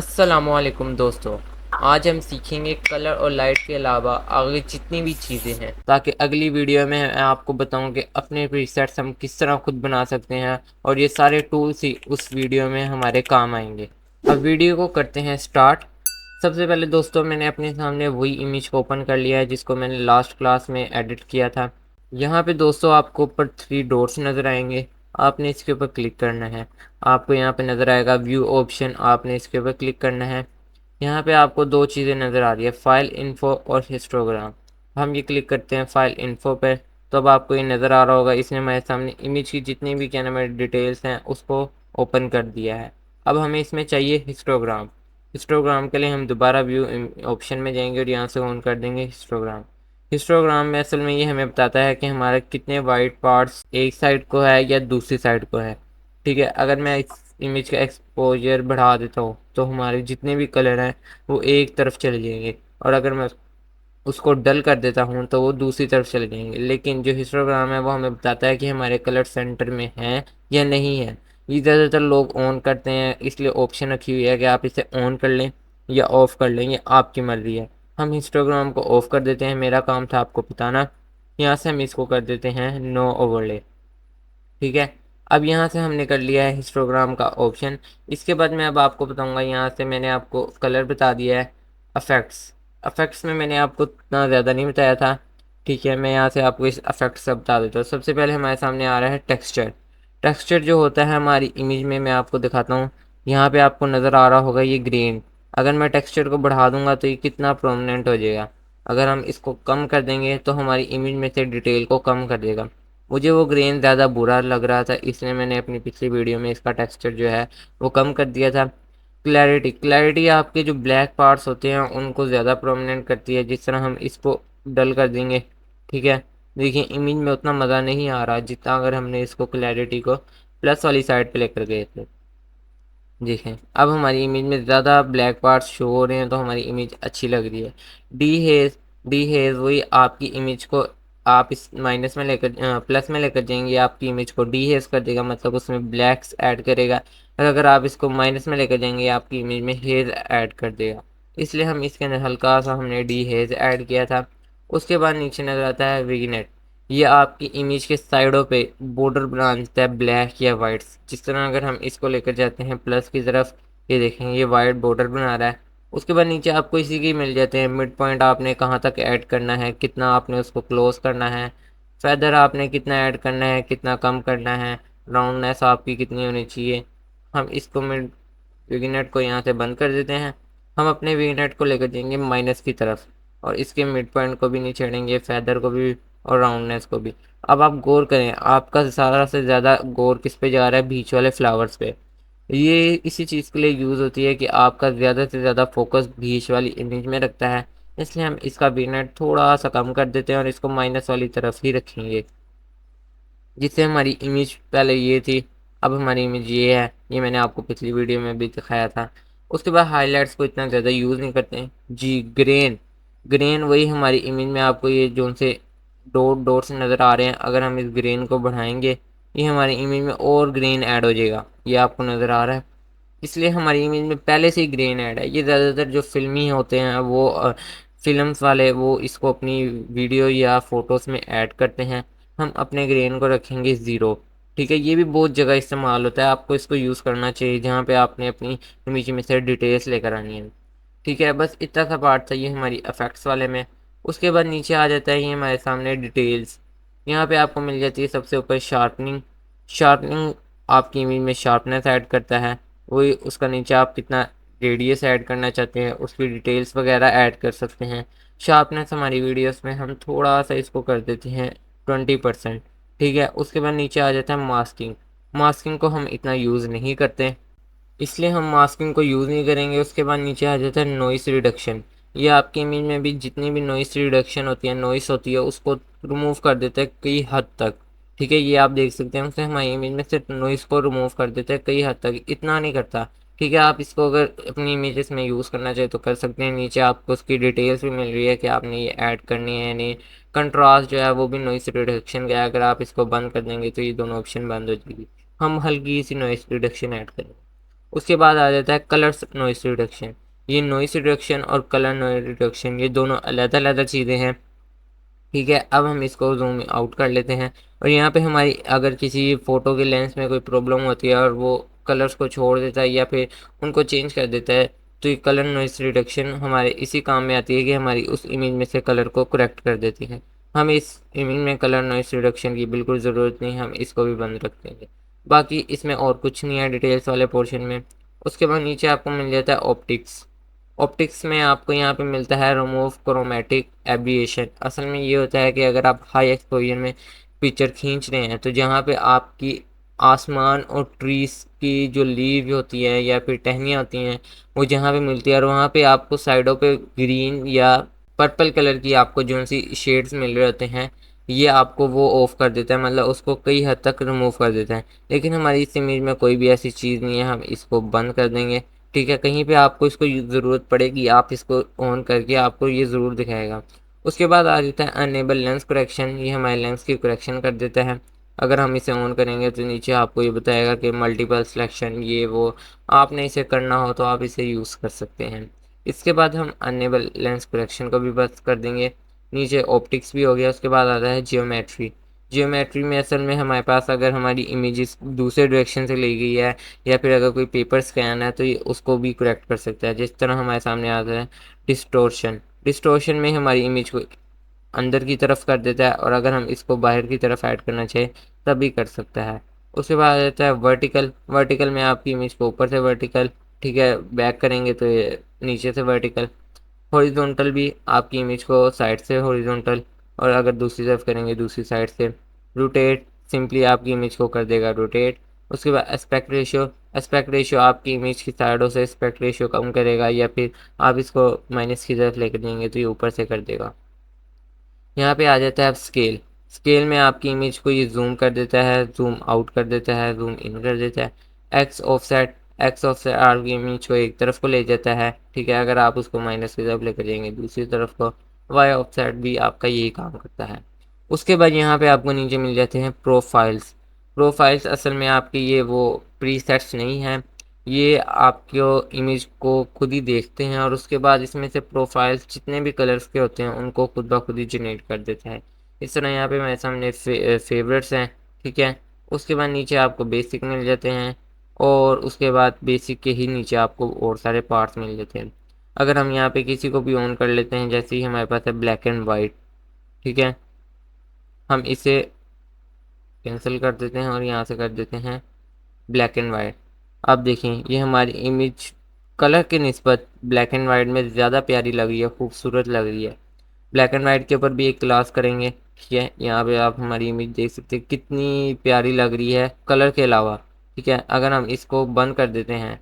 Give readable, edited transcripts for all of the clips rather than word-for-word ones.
अस्सलामुअलैकुम दोस्तों। आज हम सीखेंगे कलर और लाइट के अलावा आगे जितनी भी चीज़ें हैं, ताकि अगली वीडियो में मैं आपको बताऊं कि अपने प्रीसेट्स हम किस तरह खुद बना सकते हैं और ये सारे टूल्स ही उस वीडियो में हमारे काम आएंगे। अब वीडियो को करते हैं स्टार्ट। सबसे पहले दोस्तों मैंने अपने सामने वही इमेज को ओपन कर लिया है जिसको मैंने लास्ट क्लास में एडिट किया था। यहाँ पे दोस्तों आपको ऊपर 3 डॉट्स नज़र आएंगे, आपने इसके ऊपर क्लिक करना है। आपको यहाँ पे नज़र आएगा व्यू ऑप्शन, आपने इसके ऊपर क्लिक करना है। यहाँ पे आपको दो चीज़ें नज़र आ रही है, फाइल इन्फो और हिस्टोग्राम। हम ये क्लिक करते हैं फाइल इन्फो पे, तो अब आपको ये नज़र आ रहा होगा इसने हमारे सामने इमेज की जितनी भी क्या नाम है डिटेल्स हैं उसको ओपन कर दिया है। अब हमें इसमें चाहिए हिस्टोग्राम। हिस्टोग्राम के लिए हम दोबारा व्यू ऑप्शन में जाएंगे और यहाँ से ऑन कर देंगे हिस्टोग्राम। हिस्टोग्राम में असल में ये हमें बताता है कि हमारे कितने वाइट पार्ट्स एक साइड को है या दूसरी साइड को है। ठीक है, अगर मैं इस इमेज का एक्सपोजर बढ़ा देता हूँ तो हमारे जितने भी कलर हैं वो एक तरफ चले जाएंगे, और अगर मैं उसको डल कर देता हूँ तो वो दूसरी तरफ चले जाएंगे। लेकिन जो हिस्टोग्राम है वो हमें बताता है कि हमारे कलर सेंटर में हैं या नहीं है। ये ज़्यादातर लोग ऑन करते हैं, इसलिए ऑप्शन रखी हुई है कि आप इसे ऑन कर लें या ऑफ़ कर लें, ये आपकी मर्ज़ी है। हम हिस्टोग्राम को ऑफ़ कर देते हैं, मेरा काम था आपको बताना। यहाँ से हम इसको कर देते हैं नो ओवरले। ठीक है, अब यहाँ से हमने कर लिया है हिस्टोग्राम का ऑप्शन। इसके बाद मैं अब आपको बताऊँगा, यहाँ से मैंने आपको कलर बता दिया है। अफेक्ट्स, अफेक्ट्स में मैंने आपको इतना ज़्यादा नहीं बताया था। ठीक है, मैं यहाँ से आपको इस अफेक्ट्स से बता देता हूँ। सबसे पहले हमारे सामने आ रहा है टेक्सचर। टेक्सचर जो होता है हमारी इमेज में, मैं आपको दिखाता हूँ। यहाँ पे आपको नज़र आ रहा होगा ये ग्रीन। अगर मैं टेक्सचर को बढ़ा दूंगा तो ये कितना प्रोमिनेंट हो जाएगा। अगर हम इसको कम कर देंगे तो हमारी इमेज में से डिटेल को कम कर देगा। मुझे वो ग्रेन ज़्यादा बुरा लग रहा था, इसलिए मैंने अपनी पिछली वीडियो में इसका टेक्सचर जो है वो कम कर दिया था। क्लैरिटी, क्लैरिटी आपके जो ब्लैक पार्ट्स होते हैं उनको ज़्यादा प्रोमिनेंट करती है। जिस तरह हम इसको डल कर देंगे, ठीक है, देखिए इमेज में उतना मज़ा नहीं आ रहा जितना अगर हमने इसको क्लैरिटी को प्लस वाली साइड पे लेकर गए थे। देखें, अब हमारी इमेज में ज़्यादा ब्लैक पार्ट्स शो हो रहे हैं तो हमारी इमेज अच्छी लग रही है। डी हेज, डी हेज वही आपकी इमेज को, आप इस माइनस में लेकर प्लस में लेकर जाएंगे, आपकी इमेज को डी हेज कर देगा, मतलब उसमें ब्लैक्स ऐड करेगा। और अगर आप इसको माइनस में लेकर जाएंगे आपकी इमेज में हेज ऐड कर देगा। इसलिए हम इसके अंदर हल्का सा हमने डी हेज ऐड किया था। उसके बाद नीचे नज़र आता है विगनेट। ये आपकी इमेज के साइडों पे बॉर्डर बना देता है ब्लैक या वाइट। जिस तरह अगर हम इसको लेकर जाते हैं प्लस की तरफ, ये देखें ये वाइट बॉर्डर बना रहा है। उसके बाद नीचे आपको इसी के मिल जाते हैं मिड पॉइंट, आपने कहाँ तक ऐड करना है, कितना आपने उसको क्लोज करना है। फेदर आपने कितना ऐड करना है, कितना कम करना है। राउंडनेस आपकी कितनी होनी चाहिए। हम इसको मिड विगनेट को यहाँ से बंद कर देते हैं। हम अपने विगनेट को लेकर जाएंगे माइनस की तरफ, और इसके मिड पॉइंट को भी नहीं छेड़ेंगे, फेदर को भी और राउंडनेस को भी। अब आप गौर करें, आपका सारा से ज़्यादा गौर किस पे जा रहा है, बीच वाले फ्लावर्स पे। ये इसी चीज़ के लिए यूज़ होती है कि आपका ज़्यादा से ज़्यादा फोकस बीच वाली इमेज में रखता है। इसलिए हम इसका विगनेट थोड़ा सा कम कर देते हैं और इसको माइनस वाली तरफ ही रखेंगे, जिससे हमारी इमेज पहले ये थी, अब हमारी इमेज ये है। ये मैंने आपको पिछली वीडियो में भी दिखाया था। उसके बाद हाइलाइट्स को इतना ज़्यादा यूज़ नहीं करते हैं जी। ग्रेन, ग्रेन वही हमारी इमेज में आपको ये जो से डॉट डॉट्स नज़र आ रहे हैं, अगर हम इस ग्रेन को बढ़ाएंगे ये हमारी इमेज में और ग्रेन ऐड हो जाएगा, ये आपको नज़र आ रहा है। इसलिए हमारी इमेज में पहले से ही ग्रेन ऐड है। ये ज़्यादातर जो फिल्मी होते हैं वो फिल्म्स वाले वो इसको अपनी वीडियो या फोटोज़ में ऐड करते हैं। हम अपने ग्रेन को रखेंगे ज़ीरो। ठीक है, ये भी बहुत जगह इस्तेमाल होता है, आपको इसको यूज़ करना चाहिए जहाँ पे आपने अपनी इमेज में से डिटेल्स लेकर आनी है। ठीक है, बस इतना सा पार्ट था ये हमारी इफ़ेक्ट्स वाले में। उसके बाद नीचे आ जाता है ये हमारे सामने डिटेल्स। यहाँ पे आपको मिल जाती है सबसे ऊपर शार्पनिंग। शार्पनिंग आपकी इमेज में शार्पनेस ऐड करता है। वही उसका नीचे आप कितना रेडियस ऐड करना चाहते हैं उसकी डिटेल्स वगैरह ऐड कर सकते हैं। शार्पनेस हमारी वीडियोस में हम थोड़ा सा इसको कर देते हैं 20%। ठीक है, उसके बाद नीचे आ जाता है मास्किंग। मास्किंग को हम इतना यूज़ नहीं करते, इसलिए हम मास्किंग को यूज़ नहीं करेंगे। उसके बाद नीचे आ जाता है नॉइस रिडक्शन। ये आपकी इमेज में भी जितनी भी नॉइस रिडक्शन होती है, नॉइस होती है, उसको रिमूव कर देता है कई हद तक। ठीक है, ये आप देख सकते हैं उससे हमारी इमेज में से नॉइस को रिमूव कर देता है कई हद तक, इतना नहीं करता। ठीक है, आप इसको अगर अपनी इमेजेस में यूज़ करना चाहे तो कर सकते हैं। नीचे आपको उसकी डिटेल्स भी मिल रही है कि आपने ये ऐड करनी है या नहीं। कंट्रास्ट जो है वो भी नॉइस रिडक्शन का है, अगर आप इसको बंद कर देंगे तो ये दोनों ऑप्शन बंद हो जाएगी। हम हल्की सी नॉइस रिडक्शन ऐड करेंगे। उसके बाद आ जाता है कलर नॉइस रिडक्शन। ये नॉइस रिडक्शन और कलर नॉइस रिडक्शन ये दोनों अलग अलग चीज़ें हैं। ठीक है, अब हम इसको जूम आउट कर लेते हैं और यहाँ पे हमारी अगर किसी फ़ोटो के लेंस में कोई प्रॉब्लम होती है और वो कलर्स को छोड़ देता है या फिर उनको चेंज कर देता है, तो ये कलर नॉइस रिडक्शन हमारे इसी काम में आती है कि हमारी उस इमेज में से कलर को करेक्ट कर देती है। हमें इस इमेज में कलर नॉइस रिडक्शन की बिल्कुल ज़रूरत नहीं, हम इसको भी बंद रख देंगे। बाकी इसमें और कुछ नहीं है डिटेल्स वाले पोर्शन में। उसके बाद नीचे आपको मिल जाता है ऑप्टिक्स। ऑप्टिक्स में आपको यहाँ पे मिलता है रिमूव क्रोमेटिक एब्रिएशन। असल में ये होता है कि अगर आप हाई एक्सपोजर में पिक्चर खींच रहे हैं तो जहाँ पे आपकी आसमान और ट्रीज की जो लीव होती है या फिर टहनियाँ होती हैं वो जहाँ पे मिलती है और वहाँ पे आपको साइडों पे ग्रीन या पर्पल कलर की आपको जो सी शेड्स मिल रहे होते हैं, ये आपको वो ऑफ कर देता है, मतलब उसको कई हद तक रिमूव कर देता है। लेकिन हमारी इस इमेज में कोई भी ऐसी चीज़ नहीं है, हम इसको बंद कर देंगे। ठीक है, कहीं पे आपको इसको ज़रूरत पड़ेगी आप इसको ऑन करके आपको ये ज़रूर दिखाएगा। उसके बाद आ जाता है अनेबल लेंस करेक्शन। ये हमारे लेंस की करेक्शन कर देता है। अगर हम इसे ऑन करेंगे तो नीचे आपको ये बताएगा कि मल्टीपल सिलेक्शन ये वो, आपने इसे करना हो तो आप इसे यूज़ कर सकते हैं। इसके बाद हम अनेबल लेंस करेक्शन को भी बस कर देंगे। नीचे ऑप्टिक्स भी हो गया। उसके बाद आता है जियोमेट्री। जियोमेट्री में असल में हमारे पास अगर हमारी इमेजेस दूसरे डायरेक्शन से ली गई है या फिर अगर कोई पेपर स्कैन है तो ये उसको भी करेक्ट कर सकता है। जिस तरह हमारे सामने आता है डिस्टोर्शन। डिस्टोर्शन में हमारी इमेज को अंदर की तरफ कर देता है और अगर हम इसको बाहर की तरफ ऐड करना चाहें तब भी कर सकता है। उसके बाद आ जाता है वर्टिकल। वर्टिकल में आपकी इमेज को ऊपर से वर्टिकल, ठीक है, बैक करेंगे तो ये नीचे से वर्टिकल। हॉरिजॉन्टल भी आपकी इमेज को साइड से हॉरिजॉन्टल और अगर दूसरी तरफ करेंगे दूसरी साइड से। रोटेट सिंपली आपकी इमेज को कर देगा रोटेट। उसके बाद एस्पेक्ट रेशियो। एस्पेक्ट रेशियो आपकी इमेज की साइडों से एस्पेक्ट रेशियो कम करेगा या फिर आप इसको माइनस की तरफ लेकर जाएंगे तो ये ऊपर से कर देगा। यहाँ पे आ जाता है अब स्केल। स्केल में आपकी इमेज को ये जूम कर देता है, जूम आउट कर देता है, जूम इन कर देता है। X offset. एक्स ऑफसेट आपकी इमेज को एक तरफ को ले जाता है, ठीक है, अगर आप उसको माइनस की तरफ लेकर जाएंगे दूसरी तरफ को। वाई ऑफसेट भी आपका यही काम करता है। उसके बाद यहाँ पे आपको नीचे मिल जाते हैं प्रोफाइल्स। प्रोफाइल्स असल में आपके ये वो प्रीसेट्स नहीं हैं, ये आपको इमेज को खुद ही देखते हैं और उसके बाद इसमें से प्रोफाइल्स जितने भी कलर्स के होते हैं उनको खुद ब खुद ही जनरेट कर देता है। इस तरह यहाँ पे मेरे सामने फेवरेट्स हैं। ठीक है, उसके बाद नीचे आपको बेसिक मिल जाते हैं और उसके बाद बेसिक के ही नीचे आपको और सारे पार्ट्स मिल जाते हैं। अगर हम यहाँ पे किसी को भी ऑन कर लेते हैं, जैसे ही हमारे पास है ब्लैक एंड वाइट, ठीक है, हम इसे कैंसिल कर देते हैं और यहाँ से कर देते हैं ब्लैक एंड वाइट। अब देखें ये हमारी इमेज कलर के निस्बत ब्लैक एंड वाइट में ज़्यादा प्यारी लग रही है, खूबसूरत लग रही है। ब्लैक एंड वाइट के ऊपर भी एक क्लास करेंगे। ठीक है, यहाँ पे आप हमारी इमेज देख सकते हैं कितनी प्यारी लग रही है कलर के अलावा। ठीक है, अगर हम इसको बंद कर देते हैं,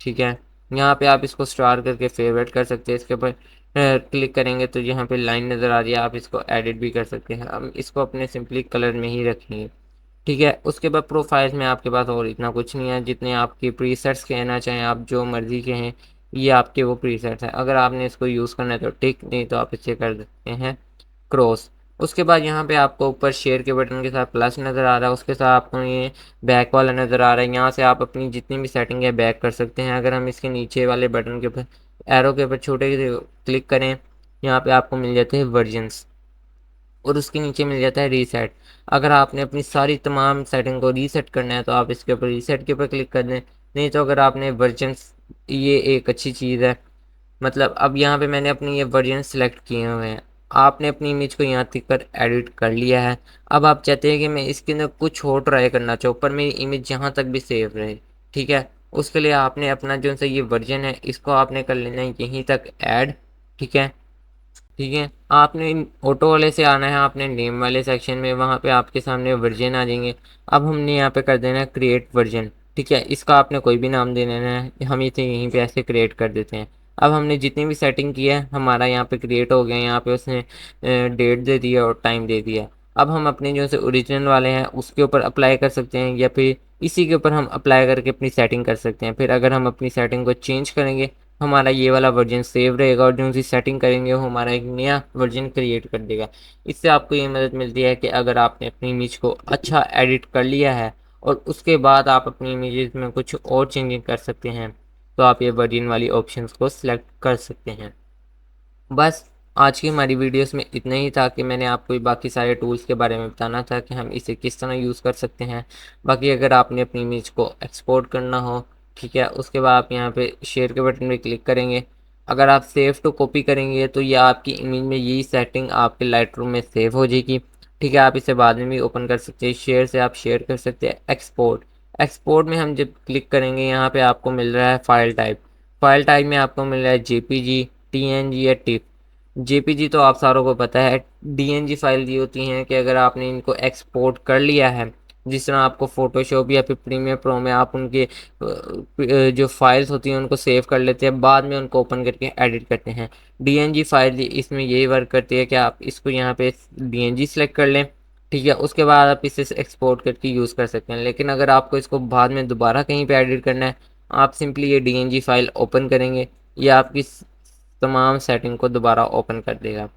ठीक है, यहाँ पे आप इसको स्टार करके फेवरेट कर सकते हैं। इसके ऊपर क्लिक करेंगे तो यहाँ पे लाइन नज़र आ रही है, आप इसको एडिट भी कर सकते हैं। हम इसको अपने सिंपली कलर में ही रखेंगे। ठीक है, उसके बाद प्रोफाइल्स में आपके पास और इतना कुछ नहीं है, जितने आपके प्रीसेट्स कहना चाहें आप जो मर्ज़ी के हैं ये आपके वो प्रीसेट्स हैं। अगर आपने इसको यूज़ करना है तो टिक, नहीं तो आप इसे कर सकते हैं क्रॉस। उसके बाद यहाँ पे आपको ऊपर शेयर के बटन के साथ प्लस नज़र आ रहा है, उसके साथ आपको ये बैक वाला नज़र आ रहा है। यहाँ से आप अपनी जितनी भी सेटिंग है बैक कर सकते हैं। अगर हम इसके नीचे वाले बटन के ऊपर एरो के ऊपर छोटे से क्लिक करें, यहाँ पे आपको मिल जाते हैं वर्जन्स और उसके नीचे मिल जाता है रीसेट। अगर आपने अपनी सारी तमाम सेटिंग को रीसेट करना है तो आप इसके ऊपर रीसेट के ऊपर क्लिक कर दें। नहीं तो अगर आपने वर्जन्स, ये एक अच्छी चीज़ है, मतलब अब यहाँ पे मैंने अपनी ये वर्जन सेलेक्ट किए हुए हैं। आपने अपनी इमेज को यहाँ तक कर एडिट कर लिया है। अब आप चाहते हैं कि मैं इसके अंदर कुछ और ट्राई करना चाहूँ पर मेरी इमेज जहाँ तक भी सेव रहे। ठीक है, उसके लिए आपने अपना जो सा ये वर्जन है इसको आपने कर लेना है यहीं तक ऐड। ठीक है, ठीक है, आपने ऑटो वाले से आना है, आपने नेम वाले सेक्शन में, वहाँ पे आपके सामने वर्जन आ जाएंगे। अब हमने यहाँ पे कर देना है क्रिएट वर्जन। ठीक है, इसका आपने कोई भी नाम दे देना है, हम इसे यहीं पे ऐसे क्रिएट कर देते हैं। अब हमने जितनी भी सेटिंग की है हमारा यहाँ पे क्रिएट हो गया। यहाँ पे उसने डेट दे दिया और टाइम दे दिया। अब हम अपने जो से ओरिजिनल वाले हैं उसके ऊपर अप्लाई कर सकते हैं या फिर इसी के ऊपर हम अप्लाई करके अपनी सेटिंग कर सकते हैं। फिर अगर हम अपनी सेटिंग को चेंज करेंगे हमारा ये वाला वर्जन सेव रहेगा और जो सी सेटिंग करेंगे वो हमारा एक नया वर्जन क्रिएट कर देगा। इससे आपको ये मदद मिलती है कि अगर आपने अपनी इमेज को अच्छा एडिट कर लिया है और उसके बाद आप अपनी इमेजेस में कुछ और चेंजिंग कर सकते हैं, तो आप ये वर्जिन वाली ऑप्शंस को सिलेक्ट कर सकते हैं। बस आज की हमारी वीडियोस में इतना ही था कि मैंने आपको बाकी सारे टूल्स के बारे में बताना था कि हम इसे किस तरह यूज़ कर सकते हैं। बाकी अगर आपने अपनी इमेज को एक्सपोर्ट करना हो, ठीक है, उसके बाद आप यहाँ पे शेयर के बटन पे क्लिक करेंगे। अगर आप सेव टू कॉपी करेंगे तो ये आपकी इमेज में यही सेटिंग आपके लाइट रूम में सेव हो जाएगी, ठीक है। आप इसे बाद में भी ओपन कर सकते हैं। शेयर से आप शेयर कर सकते हैं। एक्सपोर्ट, एक्सपोर्ट में हम जब क्लिक करेंगे यहाँ पे आपको मिल रहा है फाइल टाइप। फाइल टाइप में आपको मिल रहा है जेपीजी, टीएनजी या टिफ। जेपीजी तो आप सारों को पता है। डीएनजी फाइल ये होती हैं कि अगर आपने इनको एक्सपोर्ट कर लिया है, जिस तरह आपको फोटोशॉप या फिर प्रीमियर प्रो में आप उनके जो फाइल्स होती हैं उनको सेव कर लेते हैं, बाद में उनको ओपन करके एडिट करते हैं। डीएनजी फाइल इसमें यही वर्क करती है कि आप इसको यहाँ पे डीएनजी सेलेक्ट कर लें, ठीक है, उसके बाद आप इसे एक्सपोर्ट करके यूज़ कर सकते हैं। लेकिन अगर आपको इसको बाद में दोबारा कहीं पे एडिट करना है, आप सिंपली ये डीएनजी फाइल ओपन करेंगे, ये आपकी तमाम सेटिंग को दोबारा ओपन कर देगा,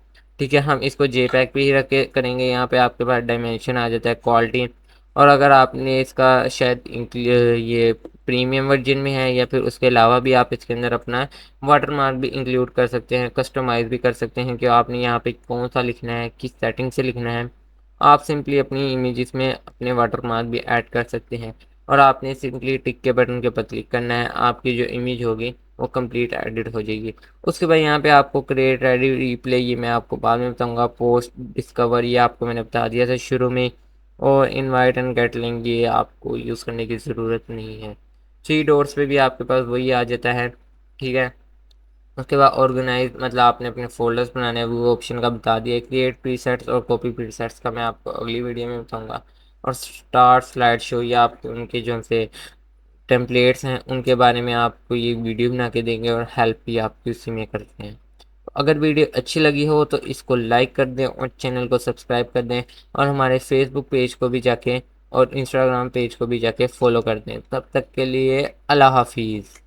ठीक है। हम इसको जेपैग पे ही रख के करेंगे। यहाँ पे आपके पास डायमेंशन आ जाता है, क्वालिटी, और अगर आपने इसका शायद ये प्रीमियम वर्जन में है या फिर उसके अलावा भी आप इसके अंदर अपना वाटरमार्क भी इंक्लूड कर सकते हैं, कस्टमाइज़ भी कर सकते हैं कि आपने यहाँ पे कौन सा लिखना है, किस सेटिंग से लिखना है। आप सिंपली अपनी इमेजेस में अपने वाटरमार्क भी ऐड कर सकते हैं, और आपने सिंपली टिक के बटन के ऊपर क्लिक करना है, आपकी जो इमेज होगी वो कंप्लीट एडिट हो जाएगी। उसके बाद यहाँ पे आपको क्रिएट रेडी रिप्ले, ये मैं आपको बाद में बताऊंगा। पोस्ट डिस्कवर ये आपको मैंने बता दिया था शुरू में। और इनवाइट एंड गेट लिंक ये आपको यूज़ करने की ज़रूरत नहीं है। थ्री डॉट्स पे भी आपके पास वही आ जाता है, ठीक है। उसके बाद ऑर्गेनाइज, मतलब आपने अपने फोल्डर्स बनाने हैं, वो ऑप्शन का बता दिया। क्रिएट प्रीसेट्स और कॉपी प्रीसेट्स का मैं आपको अगली वीडियो में बताऊंगा। और स्टार्ट स्लाइड शो, ये आपके उनके जो से टेम्पलेट्स हैं उनके बारे में आपको ये वीडियो बना के देंगे, और हेल्प भी आपकी उसी में करते हैं। तो अगर वीडियो अच्छी लगी हो तो इसको लाइक कर दें और चैनल को सब्सक्राइब कर दें, और हमारे फेसबुक पेज को भी जाके और इंस्टाग्राम पेज को भी जाके फॉलो कर दें। तब तक के लिए अल्लाह हाफिज़।